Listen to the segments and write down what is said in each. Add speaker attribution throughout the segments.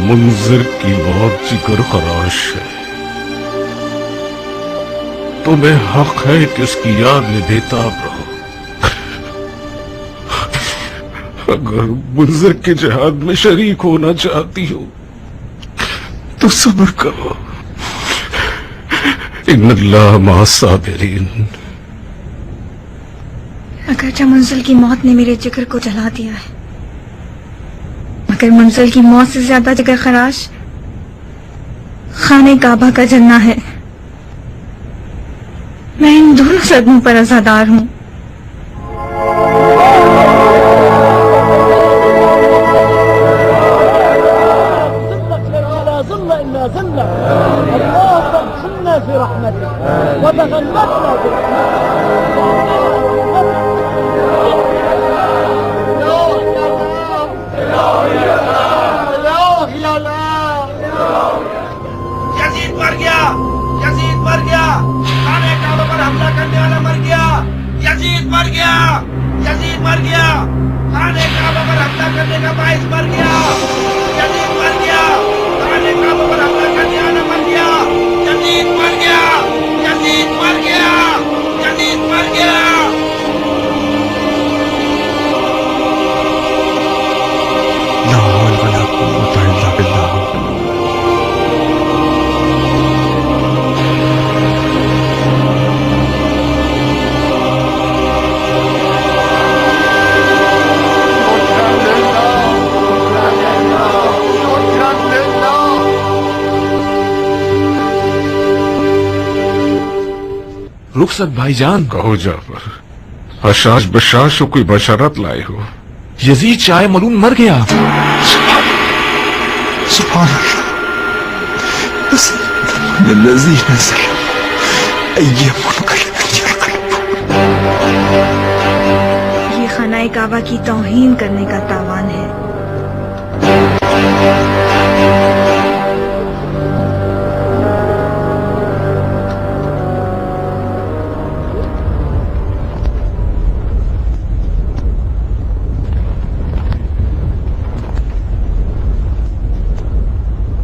Speaker 1: منظر کی موت جگر خراش ہے، تمہیں حق ہے کہ اس کی یاد میں بےتاب رہو۔ اگر منظر کے جہاد میں شریک ہونا چاہتی ہو تو صبر کرو، ان اللہ مع الصابرین۔
Speaker 2: اگرچہ منزل کی موت نے میرے جگر کو جلا دیا ہے، مگر منزل کی موت سے زیادہ جگر خراش خانہ کعبہ کا جلنا ہے۔ میں ان دونوں صدموں پر عزادار ہوں۔
Speaker 1: رخصت بھائی جان، کہو جعفر، حشاش بشاش کو کوئی بشارت لائے ہو؟
Speaker 3: یزید شاہ ملعون مر گیا۔
Speaker 4: سبحان اللہ، الذي نزل أي منكر يرقب۔
Speaker 2: یہ خانہ کعبہ کی توہین کرنے کا تاوان ہے۔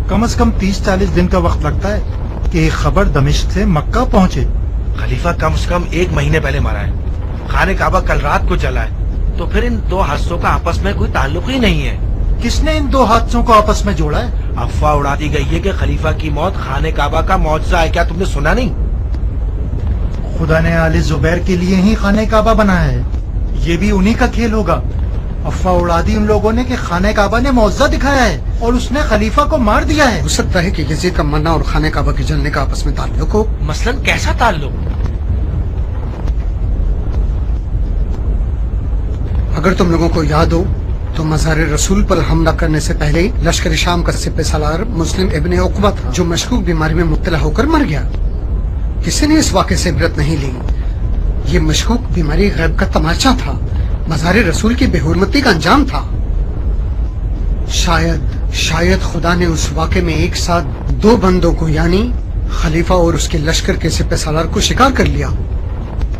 Speaker 5: کم از کم 30-40 دن کا وقت لگتا ہے کہ ایک خبر دمشق سے مکہ پہنچے۔
Speaker 3: خلیفہ کم سے کم 1 مہینے پہلے مرا ہے، خانہ کعبہ کل رات کو جلا ہے، تو پھر ان دو حادثوں کا آپس میں کوئی تعلق ہی نہیں ہے۔
Speaker 5: کس نے ان دو حادثوں کو آپس میں جوڑا ہے؟
Speaker 3: افواہ اڑا دی گئی ہے کہ خلیفہ کی موت خانہ کعبہ کا معجزہ ہے۔ کیا تم نے سنا نہیں؟
Speaker 5: خدا نے آل زبیر کے لیے ہی خانہ کعبہ بنایا ہے، یہ بھی انہی کا کھیل ہوگا۔ افواہ اڑا دی ان لوگوں نے کہ خانہ کعبہ نے معجزہ دکھایا ہے اور اس نے خلیفہ کو مار دیا ہے۔
Speaker 6: ہو سکتا ہے کہ یزید کا مرنا اور خانہ کعبہ کے جلنے کا آپس میں تعلق ہو۔
Speaker 3: مثلاً کیسا تعلق؟
Speaker 6: اگر تم لوگوں کو یاد ہو تو مزار رسول پر حملہ کرنے سے پہلے لشکر شام کا سپہ سالار مسلم ابن عقبہ تھا، جو مشکوک بیماری میں مبتلا ہو کر مر گیا۔ کسی نے اس واقعے سے عبرت نہیں لی۔ یہ مشکوک بیماری غیب کا تماشا تھا، مزار رسول کی بے حرمتی کا انجام تھا۔ شاید خدا نے اس واقعے میں ایک ساتھ 2 بندوں کو، یعنی خلیفہ اور اس کے لشکر کے سپہ سالار کو شکار کر لیا۔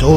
Speaker 7: 2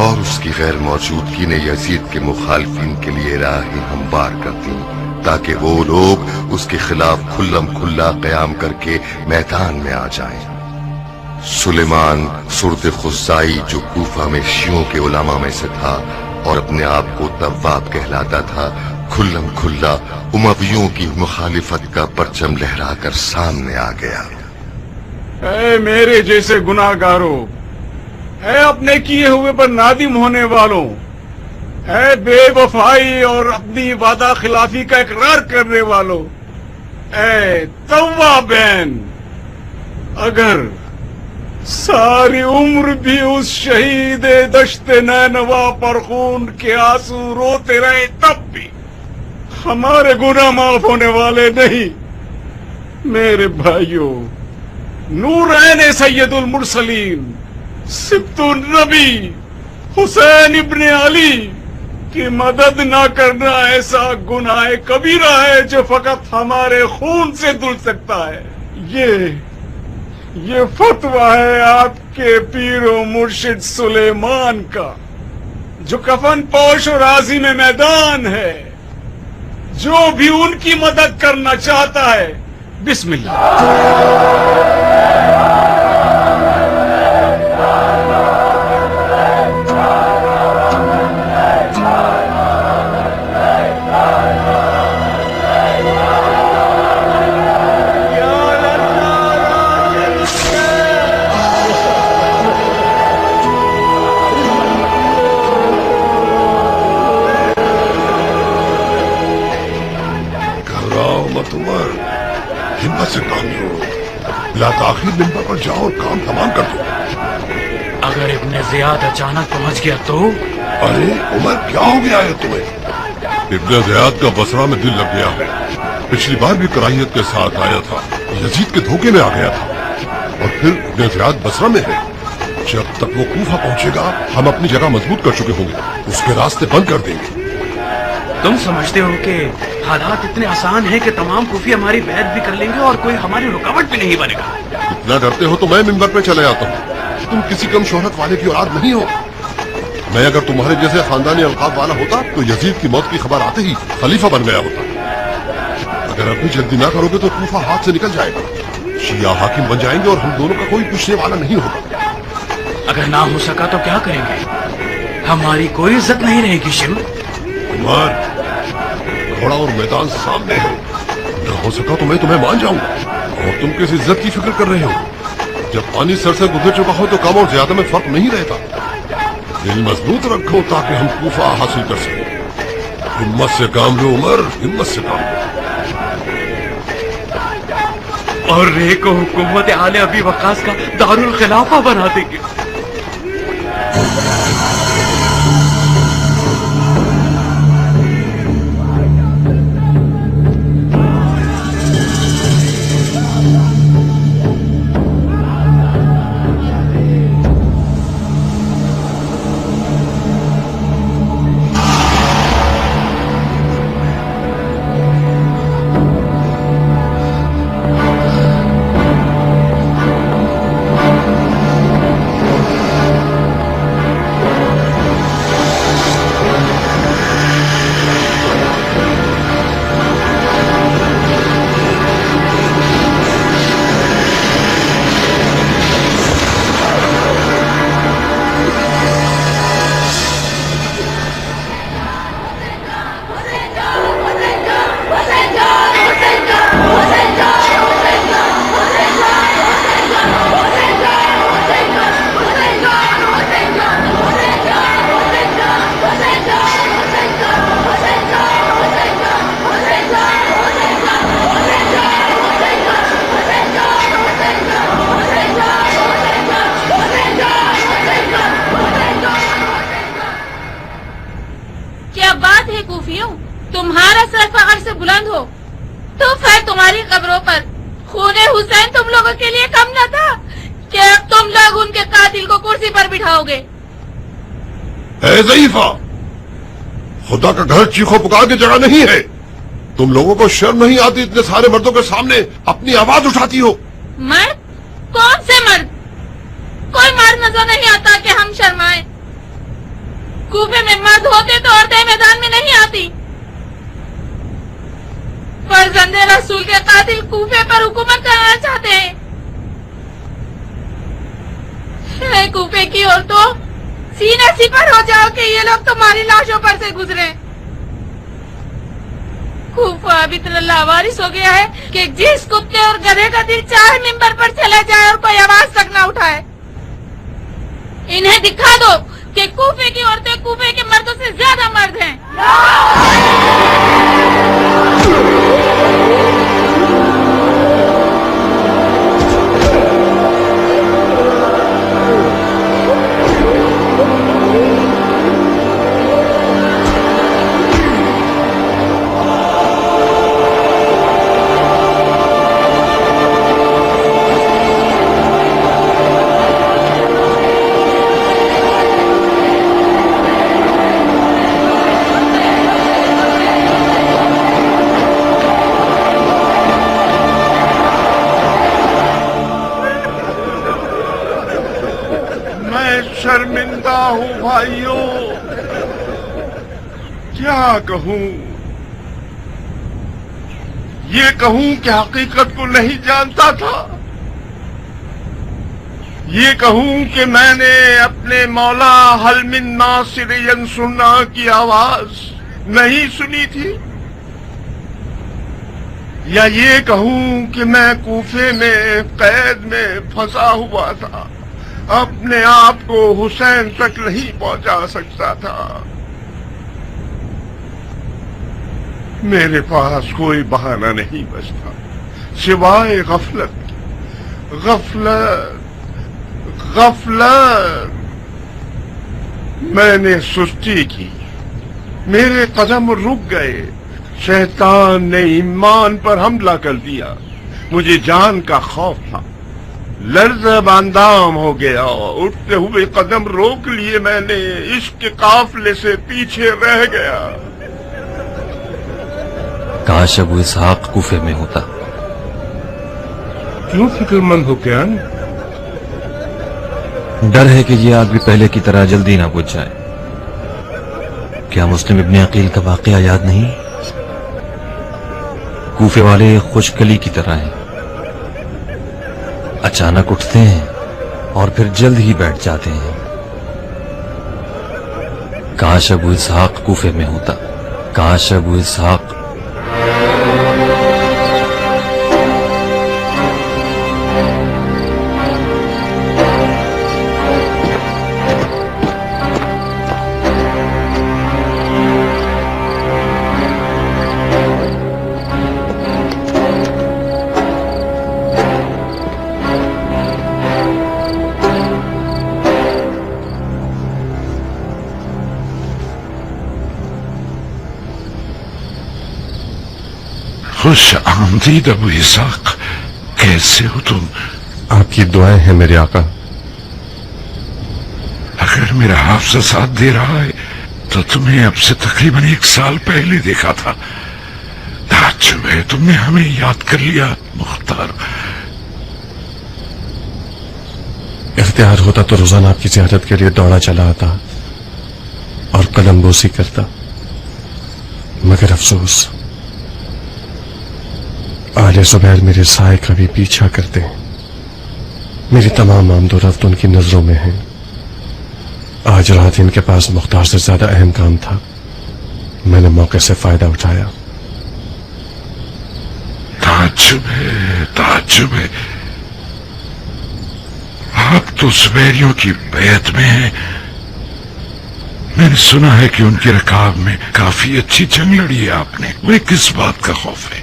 Speaker 8: اور اس کی غیر موجودگی نے یزید کے مخالفین کے لیے راہیں ہموار کر دی تاکہ وہ لوگ اس کے خلاف کھلم کھلا قیام کر کے میدان میں آ جائیں۔ سلیمان سرد خزائی جو کوفہ میں شیعوں کے علماء میں سے تھا اور اپنے آپ کو تواب کہلاتا تھا، کھلم کھلا امویوں کی مخالفت کا پرچم لہرا کر سامنے آ گیا۔
Speaker 1: اے میرے جیسے گناہگاروں، اے اپنے کیے ہوئے پر نادم ہونے والوں، اے بے وفائی اور اپنی وعدہ خلافی کا اقرار کرنے والوں، اے توابین، اگر ساری عمر بھی اس شہید دشت نینوا پر خون کے آنسو روتے رہے تب بھی ہمارے گناہ معاف ہونے والے نہیں۔ میرے بھائیوں، نورین سید المرسلین، سبط النبی حسین ابن علی کی مدد نہ کرنا ایسا گناہ کبیرہ ہے جو فقط ہمارے خون سے دھل سکتا ہے۔ یہ فتویٰ ہے آپ کے پیر و مرشد سلیمان کا، جو کفن پوش اور راضی میں میدان ہے۔ جو بھی ان کی مدد کرنا چاہتا ہے، بسم اللہ۔
Speaker 8: ہمت سے کام لو، بلا تاخیر ممبر پر جاؤ اور کام تمام کر دو۔
Speaker 1: اگر ابن زیاد اچانک پہنچ گیا تو؟
Speaker 8: ارے عمر، کیا ہو گیا ہے تمہیں؟ ابن زیاد کا بصرہ میں دل لگ گیا ہے، پچھلی بار بھی کرائیت کے ساتھ آیا تھا، یزید کے دھوکے میں آ گیا تھا، اور پھر ابن زیاد بصرہ میں ہے۔ جب تک وہ کوفہ پہنچے گا ہم اپنی جگہ مضبوط کر چکے ہوں گے، اس کے راستے بند کر دیں گے۔
Speaker 1: تم سمجھتے ہو کہ حالات اتنے آسان ہیں کہ تمام کوفی ہماری بیعت بھی کر لیں گے اور کوئی ہماری رکاوٹ بھی نہیں بنے گا؟
Speaker 8: اتنا ڈرتے ہو تو میں ممبر پہ چلے آتا ہوں۔ تم کسی کم شہرت والے کی اولاد نہیں ہو۔ میں اگر تمہارے جیسے خاندانی القاب والا ہوتا تو یزید کی موت کی خبر آتے ہی خلیفہ بن گیا ہوتا۔ اگر ابھی جلدی نہ کرو گے تو کوفہ ہاتھ سے نکل جائے گا، شیعہ حاکم بن جائیں گے اور ہم دونوں کا کوئی پوچھنے والا نہیں ہوگا۔
Speaker 1: اگر نہ ہو سکا تو کیا کریں گے؟ ہماری کوئی عزت نہیں رہے گی شم۔
Speaker 8: عمر، گھوڑا اور میدان سامنے ہے، نہ ہو سکا تو میں تمہیں مان جاؤں گا، اور تم کس عزت کی فکر کر رہے ہو؟ جب پانی سر سے گزر چکا ہو تو کم اور زیادہ میں فرق نہیں رہتا۔ دل مضبوط رکھو تاکہ ہم کوفہ حاصل کر سکیں۔ ہمت سے کام لو عمر، ہمت سے کام لو۔
Speaker 1: اور رے کو حکومت آل ابی وقاص کا دارالخلافہ بنا دیں گے۔
Speaker 9: تمہارا سر فخر سے بلند ہو تو پھر تمہاری قبروں پر خون حسین تم لوگوں کے لیے کم نہ تھا کہ اب تم لوگ ان کے قاتل کو کرسی پر بٹھاؤ گے؟
Speaker 8: اے ضعیفہ، خدا کا گھر چیخو پکار کی جگہ نہیں ہے۔ تم لوگوں کو شرم نہیں آتی اتنے سارے مردوں کے سامنے اپنی آواز اٹھاتی ہو؟
Speaker 9: مرد؟ کون سے مرد؟ کوئی مرد نظر نہیں آتا کہ ہم شرمائیں؟ کوفے میں مرد ہوتے تو عورتیں میدان میں نہیں آتی. فرزند رسول کے قاتل کوفے پر حکومت کرنا چاہتے ہیں. اے کوفے کی عورتوں، سینہ سپر ہو جاؤ کہ یہ لوگ تمہاری لاشوں پر سے گزرے. کوفہ اب اتنا لاوارث ہو گیا ہے کہ جس کتے اور گدھے کا دل چاہے ممبر پر چلا جائے اور کوئی آواز تک نہ اٹھائے. انہیں دکھا دو کہ کوفے کی عورتیں کوفے کے مردوں سے زیادہ مرد ہیں.
Speaker 10: شرمندہ ہوں بھائیوں، کیا کہوں؟ یہ کہوں کہ حقیقت کو نہیں جانتا تھا، یہ کہوں کہ میں نے اپنے مولا حل من ناصر ینصرنا کی آواز نہیں سنی تھی، یا یہ کہوں کہ میں کوفے میں قید میں پھنسا ہوا تھا، اپنے آپ کو حسین تک نہیں پہنچا سکتا تھا. میرے پاس کوئی بہانہ نہیں بچتا سوائے غفلت. میں نے سستی کی، میرے قدم رک گئے، شیطان نے ایمان پر حملہ کر دیا. مجھے جان کا خوف تھا، لرزہ باندام ہو گیا، اٹھتے ہوئے قدم روک لیے میں نے، عشق کے قافلے سے پیچھے رہ گیا.
Speaker 3: کاش ابو اسحاق کوفے میں ہوتا.
Speaker 10: کیوں فکر مند ہو کیا؟
Speaker 3: ڈر ہے کہ یہ آدمی پہلے کی طرح جلدی نہ پہنچ جائے. کیا مسلم ابن عقیل کا واقعہ یاد نہیں؟ کوفے والے خوش کلی کی طرح ہیں، اچانک اٹھتے ہیں اور پھر جلد ہی بیٹھ جاتے ہیں. کاش ابو اسحاق کوفے میں ہوتا. کاش ابو اسحاق.
Speaker 7: خوش آمدید ابو اسحاق، کیسے ہو تم؟
Speaker 10: آپ کی دعائیں ہیں میرے آقا.
Speaker 7: اگر میرا حافظہ ساتھ دے رہا ہے تو تمہیں اب سے تقریباً 1 سال پہلے دیکھا تھا. تعجب ہے تم نے ہمیں یاد کر لیا مختار.
Speaker 10: اختیار ہوتا تو روزانہ آپ کی زیارت کے لیے دوڑا چلا آتا اور قلم بوسی کرتا، مگر افسوس آل زبیر میرے سائے کا بھی پیچھا کرتے ہیں. میری تمام آمد و رفت ان کی نظروں میں ہے. آج رات ان کے پاس مختار سے زیادہ اہم کام تھا، میں نے موقع سے فائدہ اٹھایا.
Speaker 7: تعجب ہے آپ تو زبیریوں کی بیعت میں ہیں. میں نے سنا ہے کہ ان کے رکاب میں کافی اچھی جنگ لڑی ہے آپ نے. وہ کس بات کا خوف ہے؟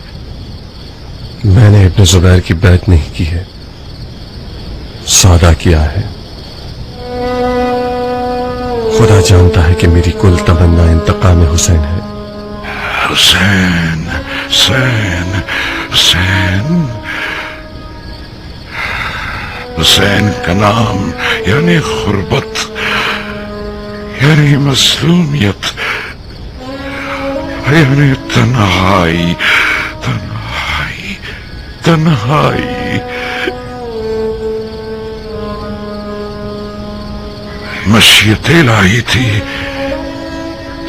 Speaker 10: میں نے ابن زبیر کی بیعت نہیں کی ہے، سودا کیا ہے. خدا جانتا ہے کہ میری کل تمنا انتقام حسین ہے.
Speaker 7: حسین حسین حسین حسین کا نام یعنی غربت، یعنی مظلومیت، یعنی تنہائی تنہائی تنہائی. مشیت الہی تھی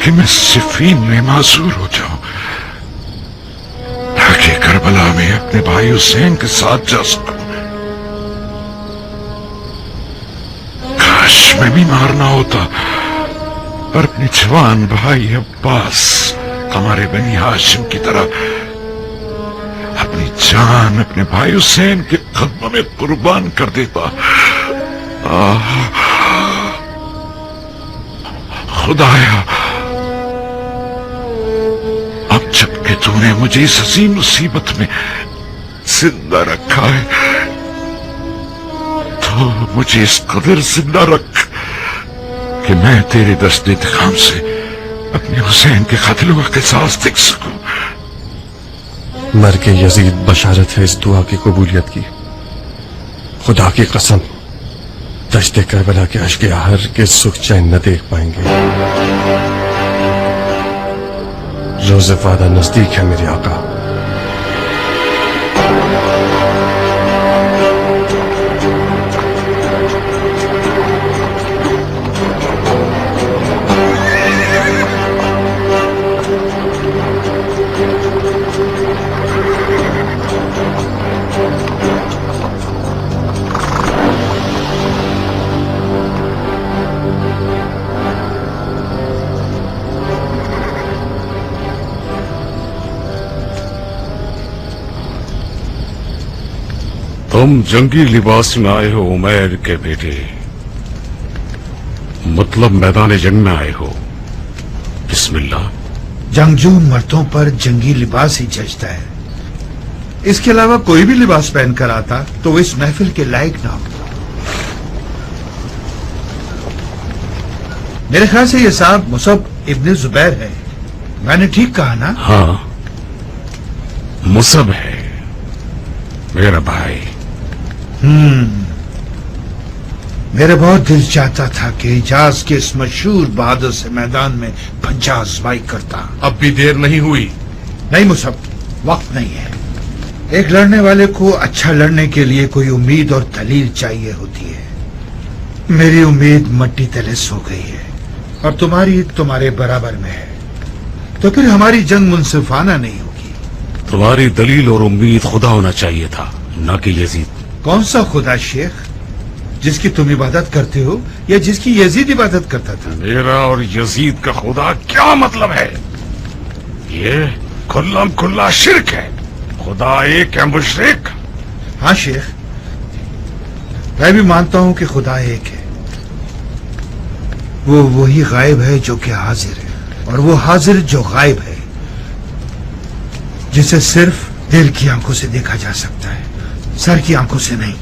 Speaker 7: کہ میں صفین میں معذور ہو جاؤں تاکہ کربلا میں اپنے بھائی حسین کے ساتھ جا سکوں. کاش میں بھی مارنا ہوتا اور اپنے جوان بھائی عباس ہمارے بنی ہاشم کی طرح اپنی جان اپنے بھائی حسین کے قدموں میں قربان کر دیتا. خدایا، اب جب کہ تو نے مجھے اس عظیم مصیبت میں زندہ رکھا ہے تو مجھے اس قدر زندہ رکھ کہ میں تیرے دست انتقام سے اپنے حسین کے قتل و قصاص دیکھ سکوں.
Speaker 11: مر کے یزید بشارت ہے اس دعا کی قبولیت کی. خدا کی قسم دشت کربلا کے اشک آہر کے سکھ چین نہ دیکھ پائیں گے. روز وعدہ نزدیک ہے میرے آقا.
Speaker 1: تم جنگی لباس میں آئے ہو عمیر کے بیٹے، مطلب میدان جنگ میں آئے ہو. بسم اللہ.
Speaker 7: جنگجو مردوں پر جنگی لباس ہی جچتا ہے. اس کے علاوہ کوئی بھی لباس پہن کر آتا تو وہ اس محفل کے لائق نہ ہوتا. میرے خیال سے یہ صاحب مصعب ابن زبیر ہے. میں نے ٹھیک کہا نا؟
Speaker 1: ہاں، مصعب ہے میرا بھائی.
Speaker 7: میرا بہت دل چاہتا تھا کہ حجاز کے اس مشہور بہادر سے میدان میں پنجہ آزمائی کرتا.
Speaker 10: اب بھی دیر نہیں ہوئی.
Speaker 7: نہیں مصعب، وقت نہیں ہے. ایک لڑنے والے کو اچھا لڑنے کے لیے کوئی امید اور دلیل چاہیے ہوتی ہے. میری امید مٹی تلے سو گئی ہے اور تمہاری تمہارے برابر میں ہے، تو پھر ہماری جنگ منصفانہ نہیں ہوگی.
Speaker 1: تمہاری دلیل اور امید خدا ہونا چاہیے تھا، نہ کہ یزید.
Speaker 7: کون سا خدا شیخ؟ جس کی تم عبادت کرتے ہو یا جس کی یزید عبادت کرتا تھا؟
Speaker 1: میرا اور یزید کا خدا کیا مطلب ہے؟ یہ کھلا شرک ہے. خدا ایک ہے، مشرک.
Speaker 7: ہاں شیخ، میں بھی مانتا ہوں کہ خدا ایک ہے. وہ وہی غائب ہے جو کہ حاضر ہے، اور وہ حاضر جو غائب ہے جسے صرف دل کی آنکھوں سے دیکھا جا سکتا ہے، سر کی آنکھوں سے نہیں.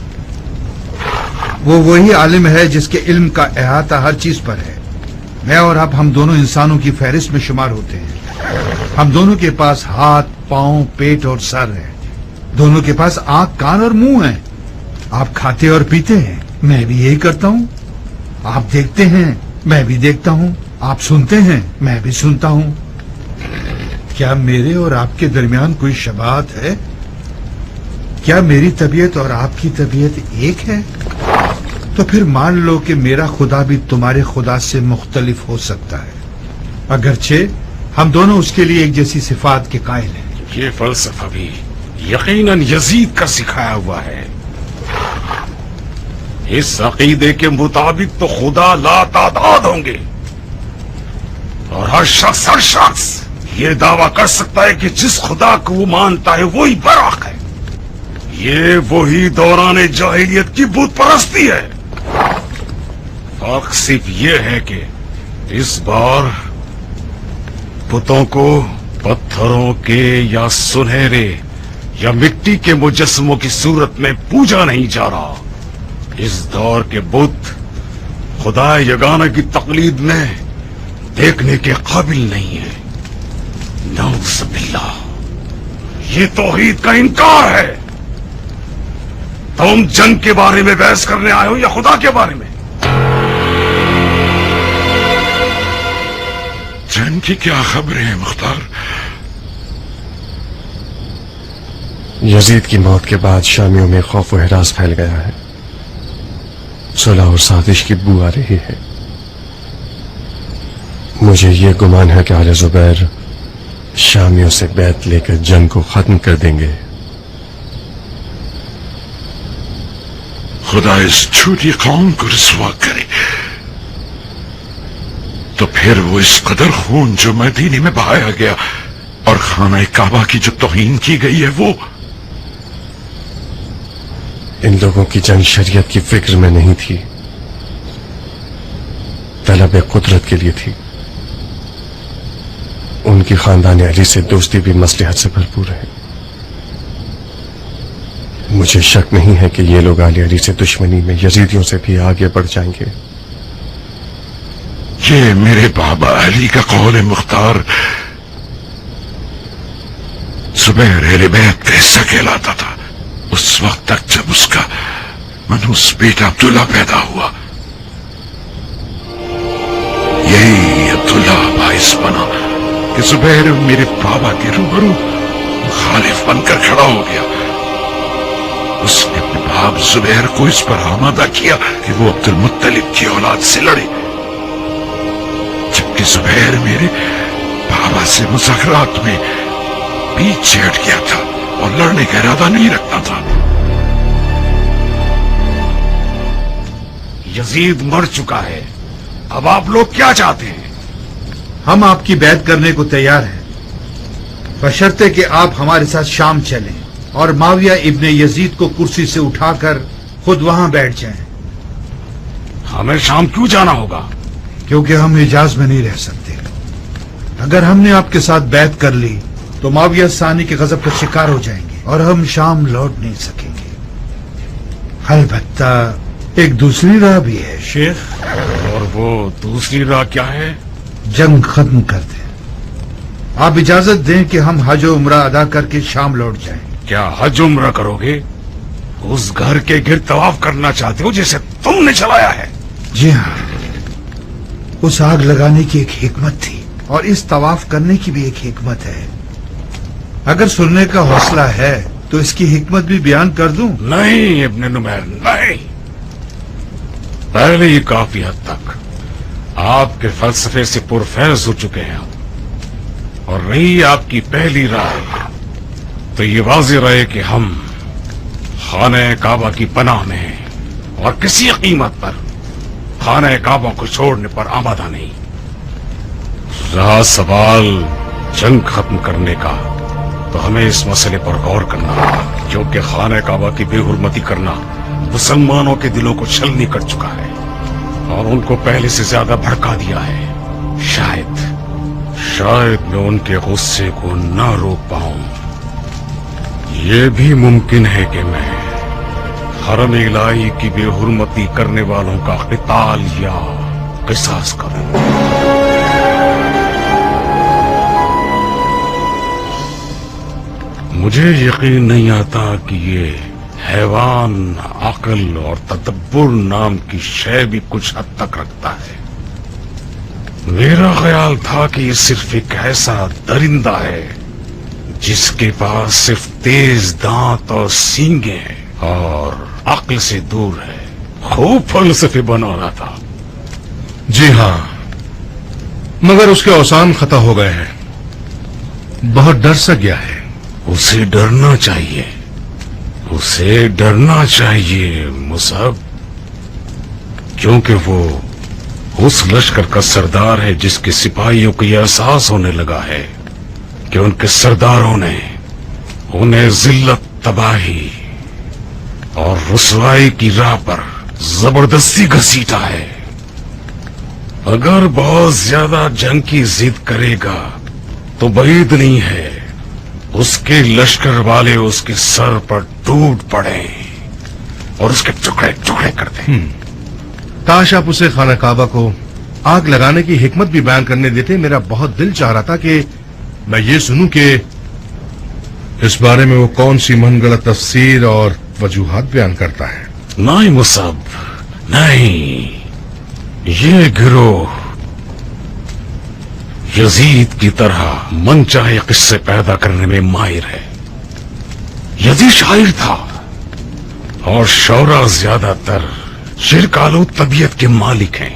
Speaker 7: وہ وہی عالم ہے جس کے علم کا احاطہ ہر چیز پر ہے. میں اور اب ہم دونوں انسانوں کی فہرست میں شمار ہوتے ہیں. ہم دونوں کے پاس ہاتھ، پاؤں، پیٹ اور سر ہے. دونوں کے پاس آنکھ، کان اور منہ ہیں. آپ کھاتے اور پیتے ہیں، میں بھی یہی کرتا ہوں. آپ دیکھتے ہیں، میں بھی دیکھتا ہوں. آپ سنتے ہیں، میں بھی سنتا ہوں. کیا میرے اور آپ کے درمیان کوئی شباہت ہے؟ کیا میری طبیعت اور آپ کی طبیعت ایک ہے؟ تو پھر مان لو کہ میرا خدا بھی تمہارے خدا سے مختلف ہو سکتا ہے، اگرچہ ہم دونوں اس کے لیے ایک جیسی صفات کے قائل ہیں.
Speaker 1: یہ فلسفہ بھی یقیناً یزید کا سکھایا ہوا ہے. اس عقیدے کے مطابق تو خدا لا تعداد ہوں گے، اور ہر شخص یہ دعویٰ کر سکتا ہے کہ جس خدا کو وہ مانتا ہے وہی برحق ہے. یہ وہی دوران جاہلیت کی بت پرستی ہے. فرق صرف یہ ہے کہ اس بار بتوں کو پتھروں کے یا سنہرے یا مٹی کے مجسموں کی صورت میں پوجا نہیں جا رہا. اس دور کے بت خدا یگانہ کی تقلید میں دیکھنے کے قابل نہیں ہے. نعوذ باللہ، یہ توحید کا انکار ہے. تم جنگ کے بارے میں بحث کرنے آئے ہو یا خدا کے بارے میں؟
Speaker 7: جنگ کی کیا خبریں ہیں مختار؟
Speaker 11: یزید کی موت کے بعد شامیوں میں خوف و ہراس پھیل گیا ہے. صلح اور سازش کی بو آ رہی ہے. مجھے یہ گمان ہے کہ آل زبیر شامیوں سے بیعت لے کر جنگ کو ختم کر دیں گے.
Speaker 10: خدا اس جھوٹی قوم کو رسوا کرے تو پھر وہ اس قدر خون جو مدینے میں بہایا گیا اور خانہ کعبہ کی جو توہین کی گئی ہے وہ.
Speaker 11: ان لوگوں کی جنگ شریعت کی فکر میں نہیں تھی، طلب قدرت کے لیے تھی. ان کی خاندان علی سے دوستی بھی مصلحت سے بھرپور ہے. مجھے شک نہیں ہے کہ یہ لوگ آل علی سے دشمنی میں یزیدیوں سے بھی آگے بڑھ جائیں گے.
Speaker 10: یہ میرے بابا علی کا قول مختار زبیر اہل بیت کا حصہ کہلاتا تھا اس وقت تک جب اس کا منحوس بیٹا عبداللہ پیدا ہوا. یہی عبداللہ باعث بنا کہ زبیر میرے بابا کے روبرو مخالف بن کر کھڑا ہو گیا. اس نے اپنے باپ زبیر کو اس پر آمادہ کیا کہ وہ عبد المطلب کی اولاد سے لڑے، جبکہ زبیر میرے بابا سے مذاکرات میں پیچھے ہٹ گیا تھا اور لڑنے کا ارادہ نہیں رکھتا تھا.
Speaker 1: یزید مر چکا ہے، اب آپ لوگ کیا چاہتے ہیں؟
Speaker 7: ہم آپ کی بیعت کرنے کو تیار ہیں، بشرطے کہ آپ ہمارے ساتھ شام چلیں اور معاویہ ابن یزید کو کرسی سے اٹھا کر خود وہاں بیٹھ جائیں.
Speaker 1: ہمیں شام کیوں جانا ہوگا؟
Speaker 7: کیونکہ ہم حجاز میں نہیں رہ سکتے. اگر ہم نے آپ کے ساتھ بیعت کر لی تو معاویہ ثانی کے غضب کا شکار ہو جائیں گے اور ہم شام لوٹ نہیں سکیں گے. البتہ ایک دوسری راہ بھی ہے شیخ.
Speaker 1: اور وہ دوسری راہ کیا ہے؟
Speaker 7: جنگ ختم کر دیں. آپ اجازت دیں کہ ہم حج و عمرہ ادا کر کے شام لوٹ جائیں.
Speaker 1: کیا حج عمرہ کرو گے؟ اس گھر کے گرد طواف کرنا چاہتے ہو جسے تم نے چلایا ہے؟
Speaker 7: جی ہاں، اس آگ لگانے کی ایک حکمت تھی اور اس طواف کرنے کی بھی ایک حکمت ہے. اگر سننے کا حوصلہ ہے تو اس کی حکمت بھی بیان کر دوں؟
Speaker 1: نہیں ابن نمیر، نہیں. پہلے ہی کافی حد تک آپ کے فلسفے سے پرفیض ہو چکے ہیں، اور رہی آپ کی پہلی رائے تو یہ واضح رہے کہ ہم خانہ کعبہ کی پناہ میں ہیں اور کسی قیمت پر خانہ کعبہ کو چھوڑنے پر آمادہ نہیں. رہا سوال جنگ ختم کرنے کا تو ہمیں اس مسئلے پر غور کرنا ہوگا، کیونکہ خانہ کعبہ کی بے حرمتی کرنا مسلمانوں کے دلوں کو چھلنی کر چکا ہے اور ان کو پہلے سے زیادہ بھڑکا دیا ہے. شاید میں ان کے غصے کو نہ روک پاؤں. یہ بھی ممکن ہے کہ میں حرم الہی کی بے حرمتی کرنے والوں کا قتال یا قصاص کروں. مجھے یقین نہیں آتا کہ یہ حیوان عقل اور تدبر نام کی شے بھی کچھ حد تک رکھتا ہے. میرا خیال تھا کہ یہ صرف ایک ایسا درندہ ہے جس کے پاس صرف تیز دانت اور سینگیں ہیں اور عقل سے دور ہے. خوب فلسفے بنا رہا تھا.
Speaker 12: جی ہاں، مگر اس کے اوسان خطا ہو گئے ہیں، بہت ڈر سا گیا ہے.
Speaker 1: اسے ڈرنا چاہیے، اسے ڈرنا چاہیے مصعب، کیونکہ وہ اس لشکر کا سردار ہے جس کے سپاہیوں کو یہ احساس ہونے لگا ہے کہ ان کے سرداروں نے انہیں ذلت، تباہی اور رسوائی کی راہ پر زبردستی گھسیٹا ہے. اگر بہت زیادہ جنگ کی ضد کرے گا تو بعید نہیں ہے اس کے لشکر والے اس کے سر پر ٹوٹ پڑے اور اس کے ٹکڑے ٹکڑے کر دیں.
Speaker 12: کاش آپ اسے خانہ کعبہ کو آگ لگانے کی حکمت بھی بیان کرنے دیتے. میرا بہت دل چاہ رہا تھا کہ میں یہ سنوں کہ اس بارے میں وہ کون سی من گڑت تفسیر اور وجوہات بیان کرتا ہے.
Speaker 1: نہیں مصعب، نہیں. یہ گروہ یزید کی طرح من چاہے قصے پیدا کرنے میں ماہر ہے. یزید شاعر تھا اور شعرا زیادہ تر شرک آلود طبیعت کے مالک ہیں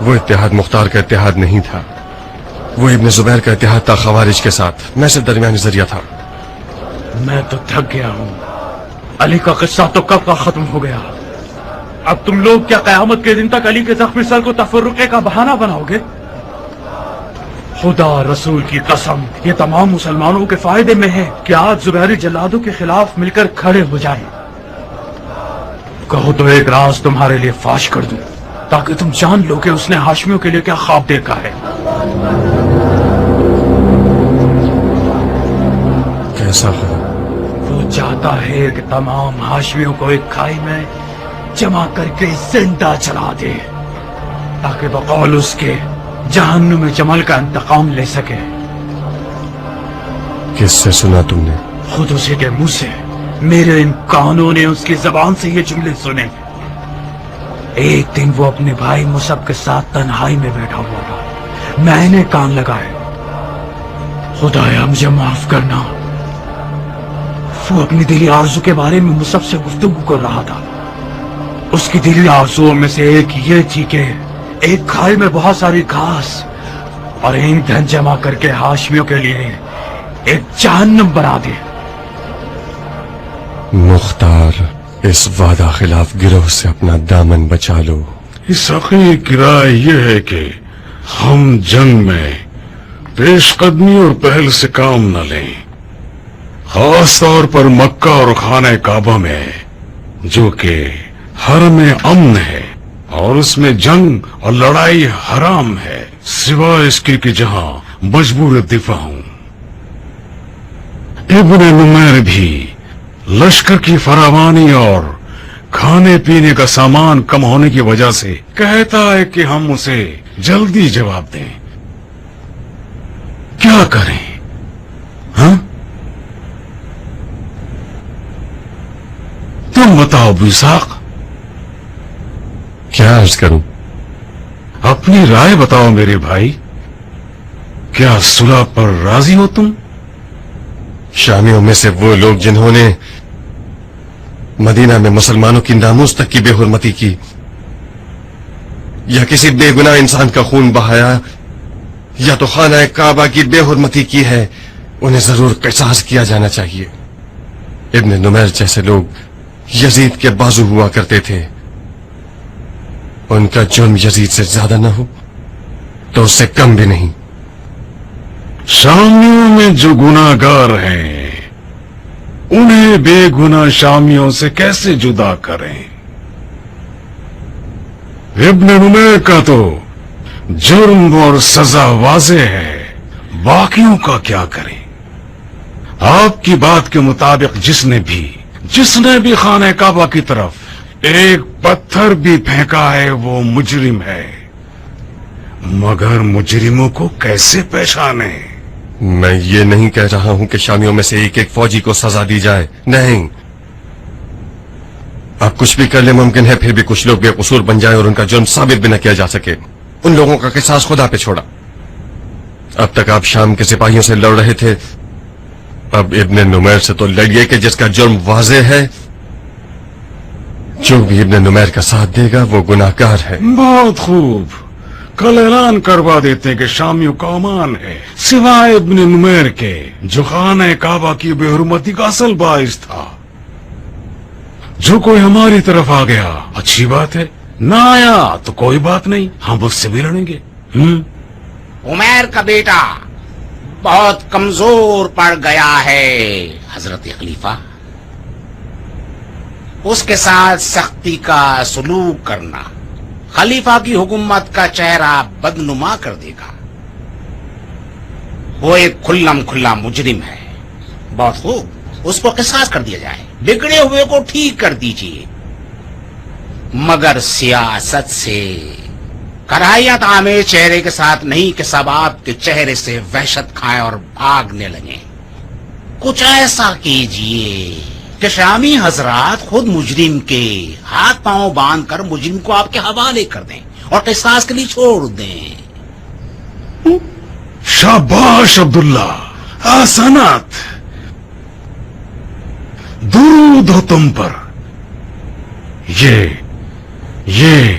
Speaker 11: وہ اتحاد مختار کا اتحاد نہیں تھا، وہ ابن زبیر کا اتحاد تھا خوارج کے ساتھ. میں صرف درمیانی ذریعہ تھا.
Speaker 13: میں تو تھک گیا ہوں. علی کا قصہ تو کب کا ختم ہو گیا. اب تم لوگ کیا قیامت کے دن تک علی کے زخمی سر کو تفرقے کا بہانہ بناؤ گے؟ خدا رسول کی قسم، یہ تمام مسلمانوں کے فائدے میں ہے کہ آج زبیری جلادوں کے خلاف مل کر کھڑے ہو جائیں. کہو تو ایک راز تمہارے لیے فاش کر دوں تاکہ تم جان لو کہ اس نے ہاشمیوں کے لیے کیا خواب دیکھا ہے.
Speaker 11: کیسا خواب؟
Speaker 13: وہ چاہتا ہے کہ تمام ہاشمیوں کو ایک کھائی میں جمع کر کے زندہ جلا دے تاکہ بقول اس کے جہنم جمل کا انتقام لے سکے.
Speaker 11: کس سے سنا تم نے؟
Speaker 13: خود اسی کے منہ سے. میرے ان کانوں نے اس کی زبان سے یہ جملے سنے. ایک دن وہ اپنے بھائی مصعب کے ساتھ تنہائی میں بیٹھا ہوا تھا. میں نے کان لگائے. خدایا مجھے معاف کرنا. وہ اپنی دلی آرزو کے بارے میں مصعب سے گفتگو کر رہا تھا. اس کی دلی آرزوؤں میں سے ایک یہ تھی کہ ایک کھائی میں بہت ساری گھاس اور ایندھن جمع کر کے ہاشمیوں کے لیے ایک جہنم بنا دے.
Speaker 11: مختار، اس وعدہ خلاف گروہ سے اپنا دامن بچا لو.
Speaker 14: اس حقیقی کی رائے یہ ہے کہ ہم جنگ میں پیش قدمی اور پہل سے کام نہ لیں، خاص طور پر مکہ اور خانہ کعبہ میں جو کہ حرم امن ہے اور اس میں جنگ اور لڑائی حرام ہے، سوائے اس کے کہ جہاں مجبور دفاع ہوں. ابن نمیر بھی لشکر کی فراوانی اور کھانے پینے کا سامان کم ہونے کی وجہ سے کہتا ہے کہ ہم اسے جلدی جواب دیں. کیا کریں؟ ہاں تم بتاؤ ابو اسحاق.
Speaker 11: کیا عرض کروں؟
Speaker 14: اپنی رائے بتاؤ میرے بھائی. کیا صلح پر راضی ہو تم؟
Speaker 11: شامیوں میں سے وہ لوگ جنہوں نے مدینہ میں مسلمانوں کی ناموس تک کی بے حرمتی کی یا کسی بے گناہ انسان کا خون بہایا یا تو خانہ کعبہ کی بے حرمتی کی ہے، انہیں ضرور قصاص کیا جانا چاہیے. ابن نمیر جیسے لوگ یزید کے بازو ہوا کرتے تھے. ان کا جرم یزید سے زیادہ نہ ہو تو اس سے کم بھی نہیں.
Speaker 14: شامیوں میں جو گناہگار ہیں انہیں بے گناہ شامیوں سے کیسے جدا کریں؟ ابن نمیر کا تو جرم اور سزا واضح ہے، باقیوں کا کیا کریں؟ آپ کی بات کے مطابق جس نے بھی خانہ کعبہ کی طرف ایک پتھر بھی پھینکا ہے وہ مجرم ہے، مگر مجرموں کو کیسے پہچانے؟
Speaker 11: میں یہ نہیں کہہ رہا ہوں کہ شامیوں میں سے ایک ایک فوجی کو سزا دی جائے، نہیں. آپ کچھ بھی کر لیں ممکن ہے پھر بھی کچھ لوگ بے قصور بن جائیں اور ان کا جرم ثابت بھی نہ کیا جا سکے. ان لوگوں کا قصاص خدا پہ چھوڑا. اب تک آپ شام کے سپاہیوں سے لڑ رہے تھے، اب ابن نمیر سے تو لڑیے کہ جس کا جرم واضح ہے. جو بھی ابن نمیر کا ساتھ دے گا وہ گناہگار ہے.
Speaker 14: بہت خوب، کل اعلان کروا دیتے کہ شامیوں کا امان ہے سوائے ابن نمیر کے جو خانہ کعبہ کی بے حرمتی کا اصل باعث تھا. جو کوئی ہماری طرف آ گیا اچھی بات ہے، نہ آیا تو کوئی بات نہیں، ہم اس سے بھی لڑیں گے.
Speaker 15: عمیر کا بیٹا بہت کمزور پڑ گیا ہے حضرت خلیفہ. اس کے ساتھ سختی کا سلوک کرنا خلیفہ کی حکومت کا چہرہ بدنما کر دے گا. وہ ایک کھلم کھلا مجرم ہے. بہت خوب، اس کو قصاص کر دیا جائے، بگڑے ہوئے کو ٹھیک کر دیجیے، مگر سیاست سے کراہیت آمیز چہرے کے ساتھ نہیں کہ سب آپ کے چہرے سے وحشت کھائیں اور بھاگنے لگیں. کچھ ایسا کیجیے کہ شامی حضرات خود مجرم کے ہاتھ پاؤں باندھ کر مجرم کو آپ کے حوالے کر دیں اور قصاص کے لیے چھوڑ دیں.
Speaker 14: شاباش عبداللہ، آسانات، درود ہو تم پر. یہ